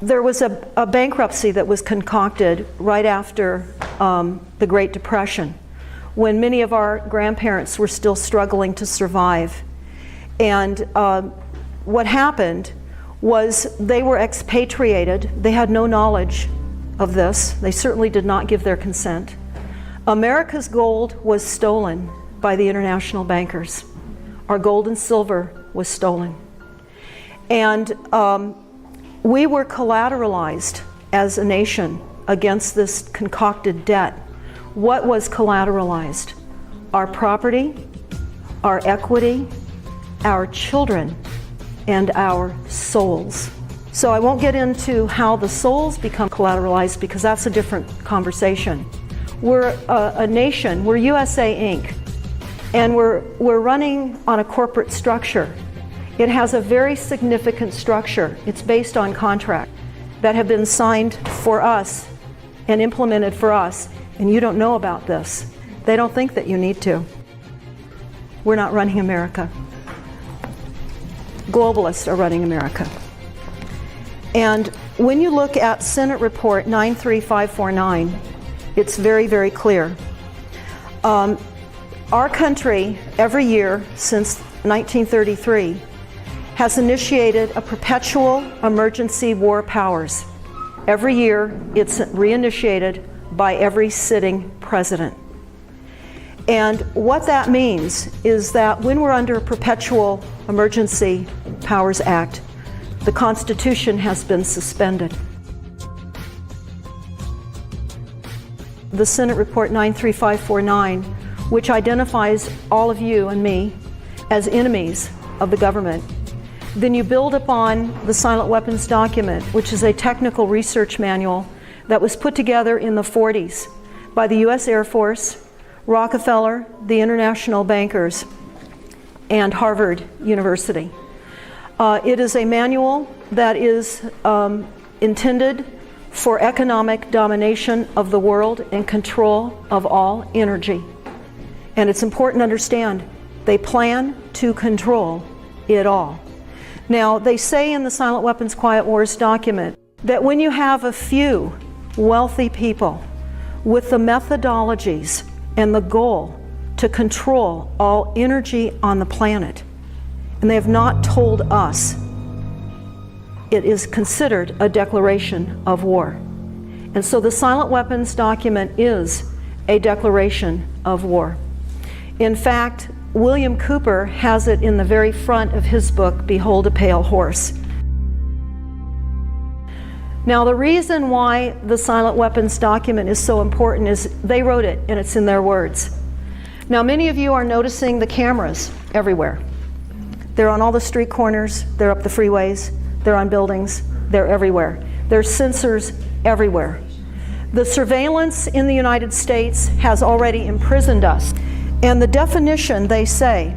There was a bankruptcy that was concocted right after the Great Depression, when many of our grandparents were still struggling to survive. And what happened was they were expatriated. They had no knowledge of this. They certainly did not give their consent. America's gold was stolen by the international bankers. Our gold and silver was stolen. And we were collateralized as a nation against this concocted debt. What was collateralized? Our property, our equity, our children, and our souls. So I won't get into how the souls become collateralized because that's a different conversation. We're a nation, we're USA Inc., and we're running on a corporate structure. It has a very significant structure. It's based on contracts that have been signed for us and implemented for us, and you don't know about this. They don't think that you need to. We're not running America. Globalists are running America. And when you look at Senate Report 93549, it's very, very clear. Our country, every year since 1933, has initiated a perpetual emergency war powers. Every year, it's reinitiated by every sitting president. And what that means is that when we're under a perpetual emergency powers act, the Constitution has been suspended. The Senate Report 93549, which identifies all of you and me as enemies of the government. Then you build upon the silent weapons document, which is a technical research manual that was put together in the 40s by the US Air Force, Rockefeller, the international bankers, and Harvard University. It is a manual that is intended for economic domination of the world and control of all energy. And it's important to understand, they plan to control it all. Now, they say in the Silent Weapons Quiet Wars document that when you have a few wealthy people with the methodologies and the goal to control all energy on the planet, and they have not told us, it is considered a declaration of war. And so the Silent Weapons document is a declaration of war. In fact, William Cooper has it in the very front of his book, Behold a Pale Horse. Now, the reason why the Silent Weapons document is so important is they wrote it, and it's in their words. Now, many of you are noticing the cameras everywhere. They're on all the street corners, they're up the freeways, they're on buildings, they're everywhere. There's sensors everywhere. The surveillance in the United States has already imprisoned us. And the definition, they say,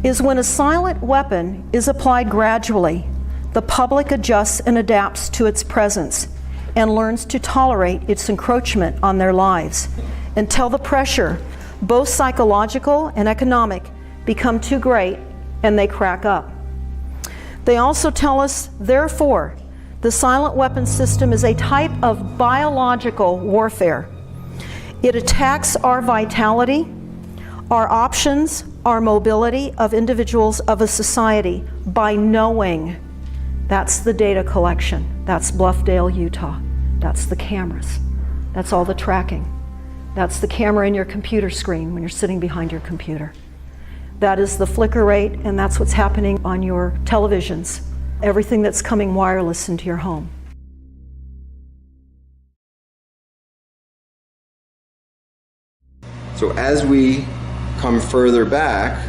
is when a silent weapon is applied gradually, the public adjusts and adapts to its presence and learns to tolerate its encroachment on their lives until the pressure, both psychological and economic, become too great and they crack up. They also tell us, therefore, the silent weapon system is a type of biological warfare. It attacks our vitality, our options, our mobility of individuals of a society by knowing. That's the data collection. That's Bluffdale, Utah. That's the cameras. That's all the tracking. That's the camera in your computer screen when you're sitting behind your computer. That is the flicker rate, and that's what's happening on your televisions. Everything that's coming wireless into your home. So as we come further back,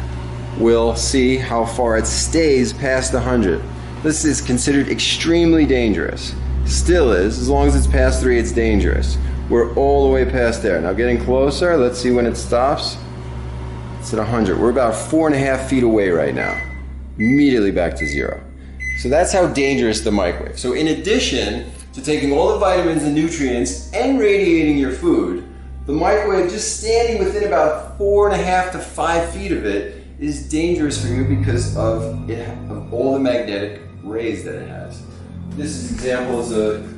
we'll see how far it stays past 100. This is considered extremely dangerous. Still is. As long as it's past 3, it's dangerous. We're all the way past there. Now getting closer, let's see when it stops. It's at 100. We're about 4.5 feet away right now. Immediately back to 0. So that's how dangerous the microwave. So in addition to taking all the vitamins and nutrients and radiating your food, the microwave, just standing within about 4.5 to 5 feet of it, is dangerous for you because of all the magnetic rays that it has. this example is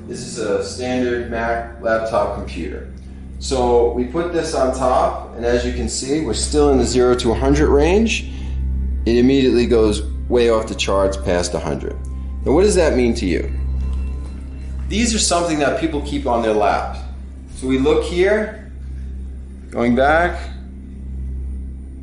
this is a standard Mac laptop computer. So we put this on top, and as you can see, we're still in the 0 to 100 range. It immediately goes way off the charts past 100. Now what does that mean to you? These are something that people keep on their laps. So we look here, going back.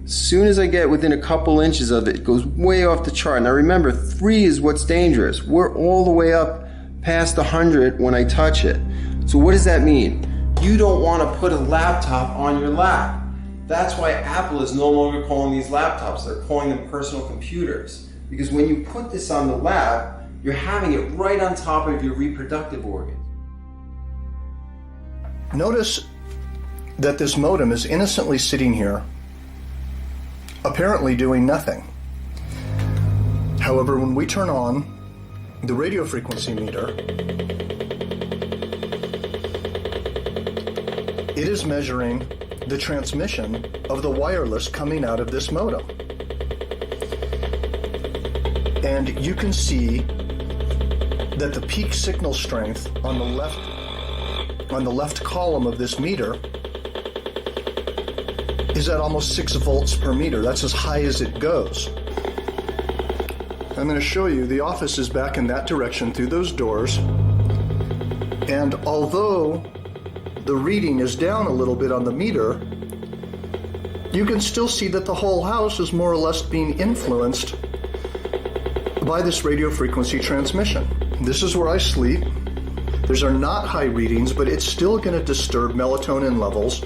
As soon as I get within a couple inches of it, it goes way off the chart. Now remember, 3 is what's dangerous. We're all the way up past 100 when I touch it. So what does that mean? You don't want to put a laptop on your lap. That's why Apple is no longer calling these laptops. They're calling them personal computers. Because when you put this on the lap, you're having it right on top of your reproductive organs. Notice that this modem is innocently sitting here, apparently doing nothing. However, when we turn on the radio frequency meter, it is measuring the transmission of the wireless coming out of this modem. And you can see that the peak signal strength on the left column of this meter is at almost 6 volts per meter. That's as high as it goes. I'm going to show you the office is back in that direction through those doors. And although the reading is down a little bit on the meter, you can still see that the whole house is more or less being influenced by this radio frequency transmission. This is where I sleep. These are not high readings, but it's still going to disturb melatonin levels.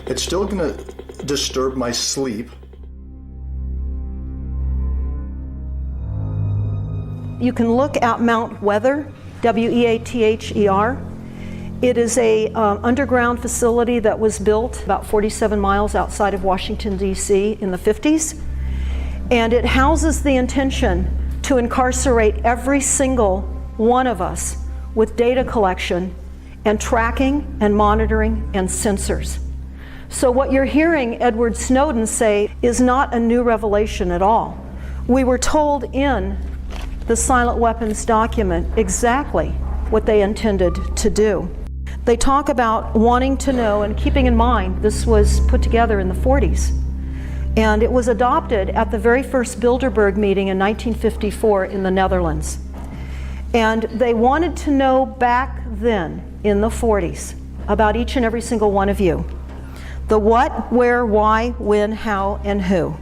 It's still going to disturb my sleep. You can look at Mount Weather, W-E-A-T-H-E-R. It is a underground facility that was built about 47 miles outside of Washington, D.C. in the 50s. And it houses the intention to incarcerate every single one of us with data collection and tracking and monitoring and sensors. So what you're hearing Edward Snowden say is not a new revelation at all. We were told in the silent weapons document exactly what they intended to do. They talk about wanting to know, and keeping in mind this was put together in the 40s, and it was adopted at the very first Bilderberg meeting in 1954 in the Netherlands. And they wanted to know back then in the 40s about each and every single one of you. The what, where, why, when, how, and who.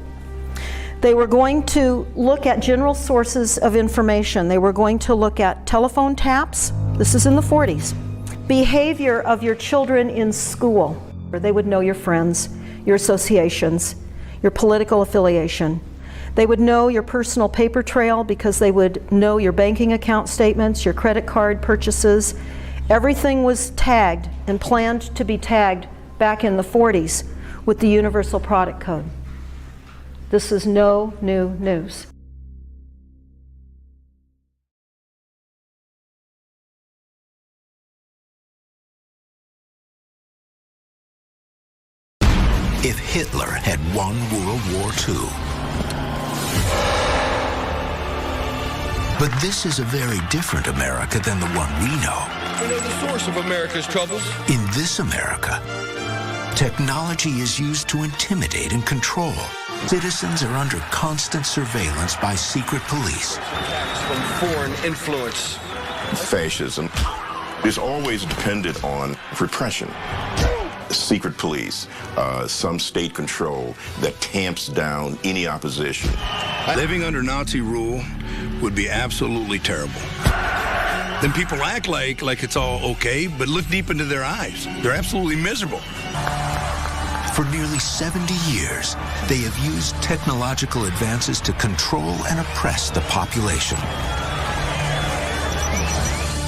They were going to look at general sources of information. They were going to look at telephone taps. This is in the 40s. Behavior of your children in school. They would know your friends, your associations, your political affiliation. They would know your personal paper trail because they would know your banking account statements, your credit card purchases. Everything was tagged and planned to be tagged back in the 40s with the Universal Product Code. This is no new news. If Hitler had won World War II. But this is a very different America than the one we know. We know the source of America's troubles. In this America, technology is used to intimidate and control. Citizens are under constant surveillance by secret police. Attacks from foreign influence. Fascism is always dependent on repression. Secret police, some state control that tamps down any opposition. Living under Nazi rule would be absolutely terrible. Then people act like it's all okay, but look deep into their eyes. They're absolutely miserable. For nearly 70 years, they have used technological advances to control and oppress the population.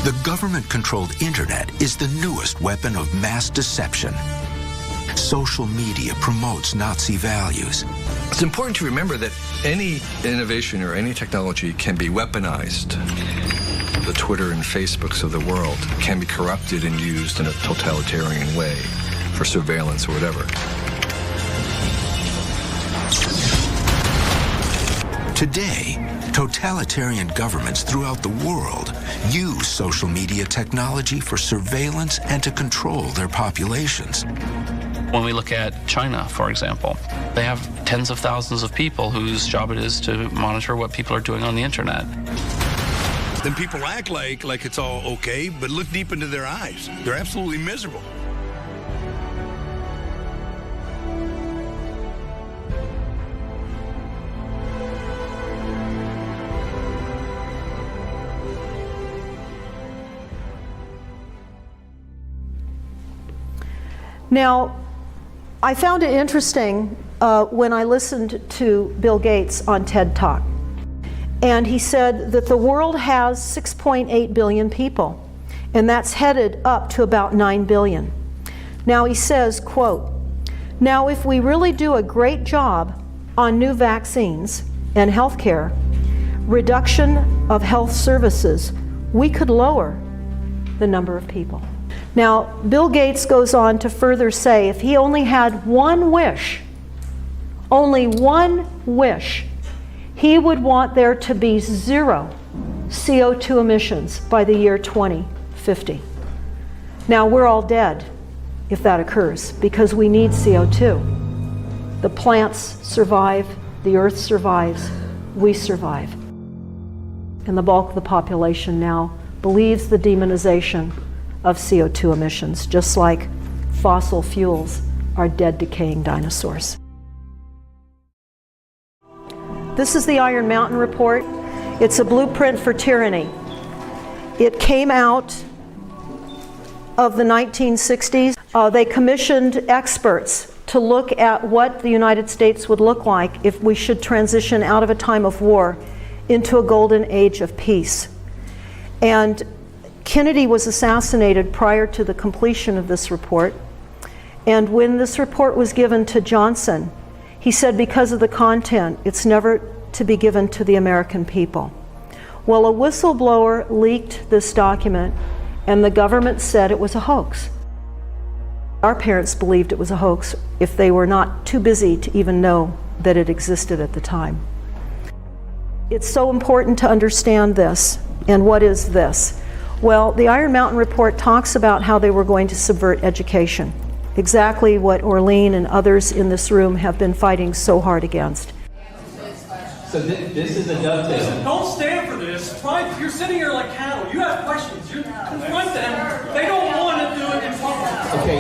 The government-controlled internet is the newest weapon of mass deception. Social media promotes Nazi values. It's important to remember that any innovation or any technology can be weaponized. The Twitter and Facebooks of the world can be corrupted and used in a totalitarian way for surveillance or whatever. Today, Totalitarian governments throughout the world use social media technology for surveillance and to control their populations. When we look at China, for example, they have tens of thousands of people whose job it is to monitor what people are doing on the internet. Then people act like it's all okay, but look deep into their eyes. They're absolutely miserable. Now, I found it interesting when I listened to Bill Gates on TED Talk. And he said that the world has 6.8 billion people, and that's headed up to about 9 billion. Now he says, quote, "Now if we really do a great job on new vaccines and healthcare, reduction of health services, we could lower the number of people." Now, Bill Gates goes on to further say if he only had one wish, only one wish, he would want there to be 0 CO2 emissions by the year 2050. Now, we're all dead if that occurs because we need CO2. The plants survive, the earth survives, we survive. And the bulk of the population now believes the demonization of CO2 emissions, just like fossil fuels are dead, decaying dinosaurs. This is the Iron Mountain Report. It's a blueprint for tyranny. It came out of the 1960s. They commissioned experts to look at what the United States would look like if we should transition out of a time of war into a golden age of peace. And Kennedy was assassinated prior to the completion of this report. And when this report was given to Johnson, he said because of the content, it's never to be given to the American people. Well, a whistleblower leaked this document, and the government said it was a hoax. Our parents believed it was a hoax if they were not too busy to even know that it existed at the time. It's so important to understand this. And what is this? Well, the Iron Mountain Report talks about how they were going to subvert education, exactly what Orlean and others in this room have been fighting so hard against. So this is a dovetail. Don't stand for this. Fine, you're sitting here like cattle. You have questions. You confront them. They don't want to do it in public. Okay,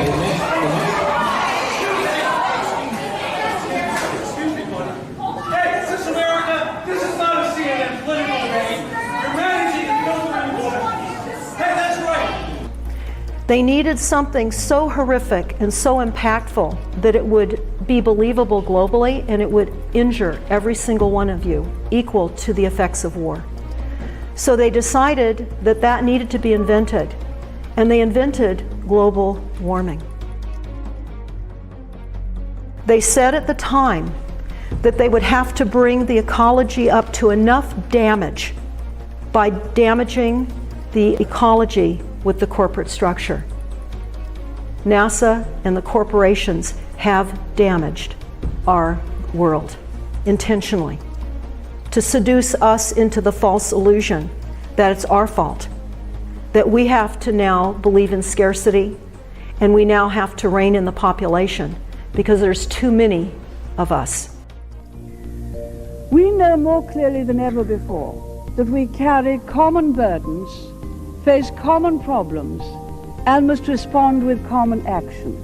Excuse me, buddy. Hey, this is America. This is not a CNN political debate. You're managing to go through water. Hey, that's right. They needed something so horrific and so impactful that it would be believable globally and it would injure every single one of you, equal to the effects of war. So they decided that that needed to be invented, and they invented global warming. They said at the time that they would have to bring the ecology up to enough damage by damaging the ecology with the corporate structure. NASA and the corporations have damaged our world intentionally to seduce us into the false illusion that it's our fault, that we have to now believe in scarcity and we now have to rein in the population because there's too many of us. We know more clearly than ever before that we carry common burdens, face common problems, and must respond with common action.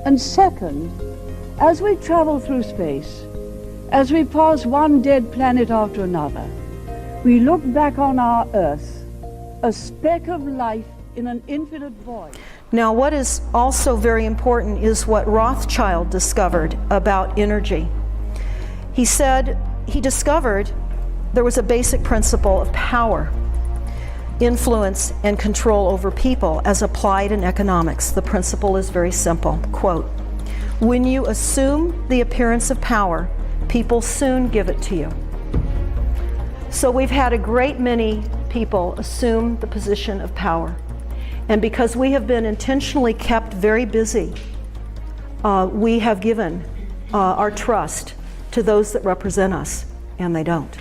And second, as we travel through space, as we pass one dead planet after another, we look back on our Earth, a speck of life in an infinite void. Now, what is also very important is what Rothschild discovered about energy. He said he discovered there was a basic principle of power, influence, and control over people as applied in economics. The principle is very simple. Quote, "When you assume the appearance of power, people soon give it to you." So we've had a great many people assume the position of power. And because we have been intentionally kept very busy, we have given our trust to those that represent us, and they don't.